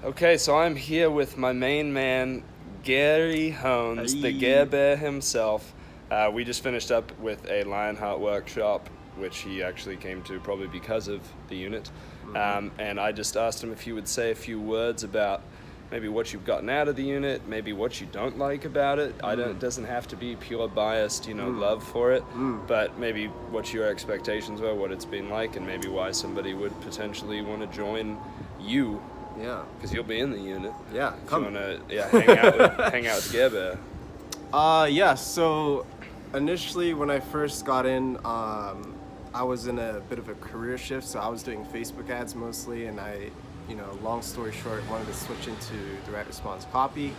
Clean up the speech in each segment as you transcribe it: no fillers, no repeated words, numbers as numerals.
Okay, so I'm here with my main man, Gary Hones, the Gare Hey. Bear himself. We just finished up with a Lionheart workshop, which he actually came to probably because of the unit. Mm-hmm. And I just asked him if he would say a few words about maybe what you've gotten out of the unit, maybe what you don't like about it. It Mm. doesn't have to be pure biased, Mm. love for it, Mm. but maybe what your expectations were, what it's been like, and maybe why somebody would potentially want to join you Yeah. because you'll be in the unit. Yeah. If you Come. wanna, yeah, hang out with Gebe. Yeah. So initially, when I first got in, I was in a bit of a career shift. So I was doing Facebook ads mostly, and long story short, wanted to switch into direct response copy.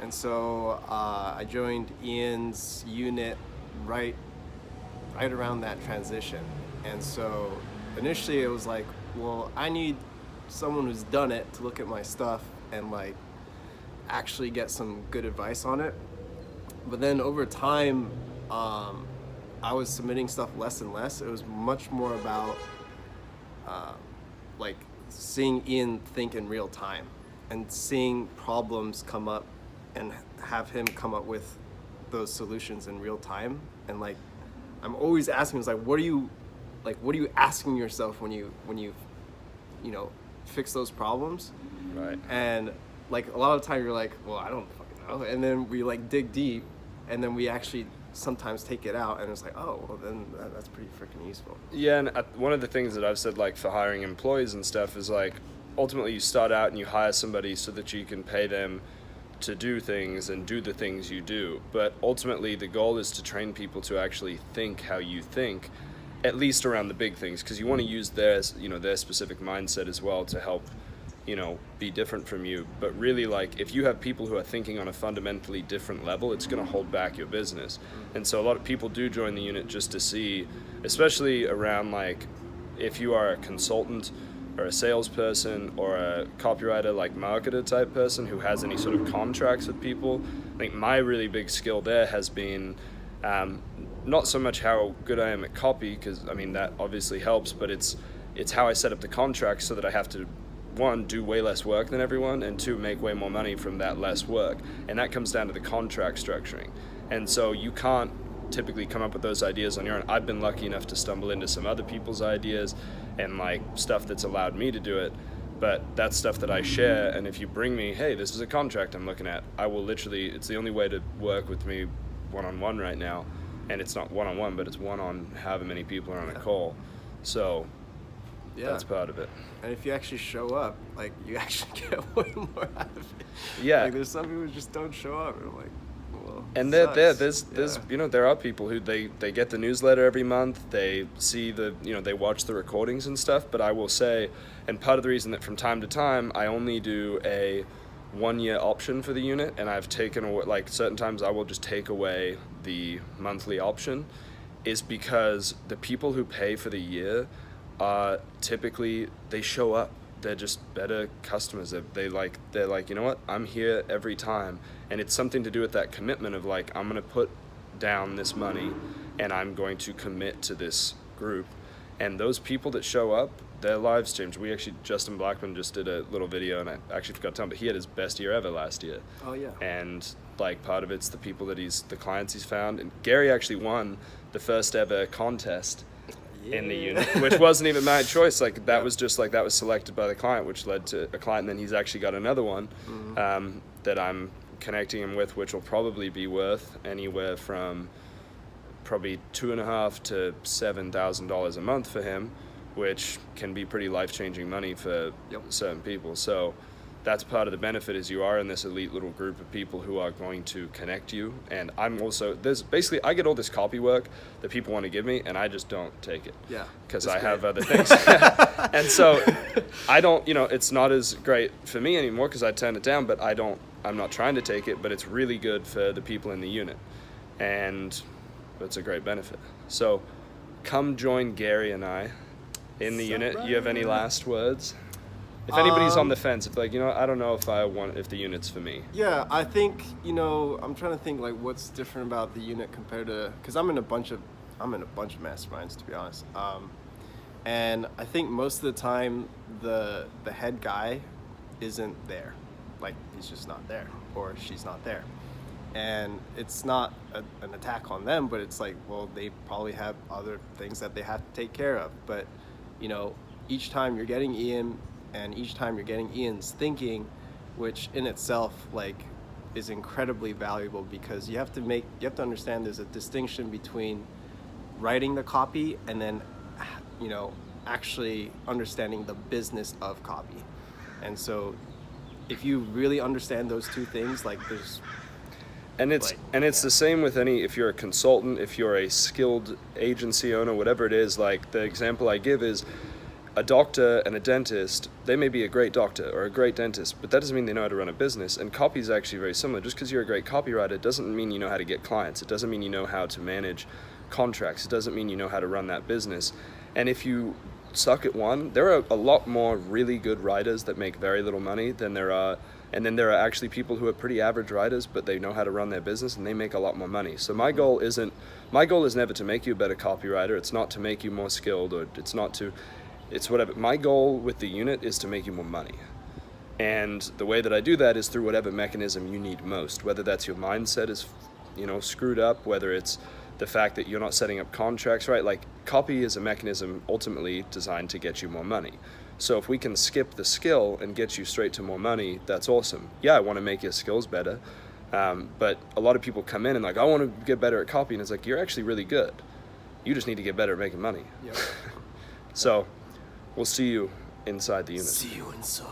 And so I joined Ian's unit right right around that transition. And so initially it was like, well, I need someone who's done it to look at my stuff and like actually get some good advice on it. But then over time, I was submitting stuff less and less. It was much more about like seeing Ian think in real time and seeing problems come up and have him come up with those solutions in real time. And like I'm always asking, it's like, what are you asking yourself when you fix those problems? Right. And like a lot of the time you're like, well, I don't fucking know. And then we like dig deep, and then we actually sometimes take it out, and it's like, oh, well, then that's pretty freaking useful. Yeah, and one of the things that I've said, like for hiring employees and stuff, is like ultimately you start out and you hire somebody so that you can pay them to do things and do the things you do. But ultimately, the goal is to train people to actually think how you think, at least around the big things, because you want to use their specific mindset as well to help be different from you. But really, like, if you have people who are thinking on a fundamentally different level, it's going to hold back your business. And so a lot of people do join the unit just to see, especially around, like, if you are a consultant or a salesperson or a copywriter, like marketer type person who has any sort of contracts with people. I think my really big skill there has been not so much how good I am at copy, because I mean that obviously helps, but it's how I set up the contracts so that I have to, one, do way less work than everyone, and two, make way more money from that less work. And that comes down to the contract structuring. And so you can't typically come up with those ideas on your own. I've been lucky enough to stumble into some other people's ideas and like stuff that's allowed me to do it. But that's stuff that I share, and if you bring me, hey, this is a contract I'm looking at, I will literally, it's the only way to work with me one-on-one right now. And it's not one-on-one, but it's one on however many people are on a call. So Yeah. that's part of it. And if you actually show up, like you actually get way more out of it. Yeah. Like there's some people who just don't show up, and I'm like, well. And there's there are people who they get the newsletter every month, they see they watch the recordings and stuff, but I will say, and part of the reason that from time to time I only do a 1-year option for the unit, and I've taken away, like certain times I will just take away the monthly option, is because the people who pay for the year typically they show up. They're just better customers. They're like, you know what? I'm here every time, and it's something to do with that commitment of like, I'm gonna put down this money, and I'm going to commit to this group. And those people that show up, their lives change. Justin Blackman just did a little video, and I actually forgot to tell him, but he had his best year ever last year. Oh yeah. And like part of it's the people the clients he's found. And Gary actually won the first ever contest in the unit, which wasn't even my choice. Like that was just like, that was selected by the client, which led to a client. And then he's actually got another one that I'm connecting him with, which will probably be worth anywhere from probably $2,500 to $7,000 a month for him, which can be pretty life-changing money for certain people. So that's part of the benefit, is you are in this elite little group of people who are going to connect you. And I'm also, I get all this copy work that people want to give me, and I just don't take it. Yeah. Because I have other things. And so I don't, it's not as great for me anymore because I turn it down, but I'm not trying to take it, but it's really good for the people in the unit. And it's a great benefit. So come join Gary and I in the unit. You have any last words? If anybody's on the fence, if like, I don't know if the unit's for me. Yeah, I think, I'm trying to think like what's different about the unit compared to, because I'm in a bunch of masterminds, to be honest. And I think most of the time the head guy isn't there. Like, he's just not there, or she's not there. And it's not an attack on them, but it's like, well, they probably have other things that they have to take care of. But, you know, each time you're getting Ian, and each time you're getting Ian's thinking, which in itself, like, is incredibly valuable, because you have to understand there's a distinction between writing the copy and then, you know, actually understanding the business of copy. And so if you really understand those two things, like, there's the same with if you're a consultant, if you're a skilled agency owner, whatever it is. Like, the example I give is a doctor and a dentist. They may be a great doctor or a great dentist, but that doesn't mean they know how to run a business. And copy is actually very similar. Just because you're a great copywriter doesn't mean you know how to get clients. It doesn't mean you know how to manage contracts. It doesn't mean you know how to run that business. And if you suck at one, there are a lot more really good writers that make very little money than there are. And then there are actually people who are pretty average writers, but they know how to run their business and they make a lot more money. So my goal is never to make you a better copywriter. It's not to make you more skilled, or it's whatever. My goal with the unit is to make you more money. And the way that I do that is through whatever mechanism you need most, whether that's your mindset is, you know, screwed up, whether it's the fact that you're not setting up contracts right. Like, copy is a mechanism ultimately designed to get you more money. So if we can skip the skill and get you straight to more money, that's awesome. Yeah, I want to make your skills better. But a lot of people come in and like, I want to get better at copy. And it's like, you're actually really good. You just need to get better at making money. Yep. So we'll see you inside the unit. See you inside.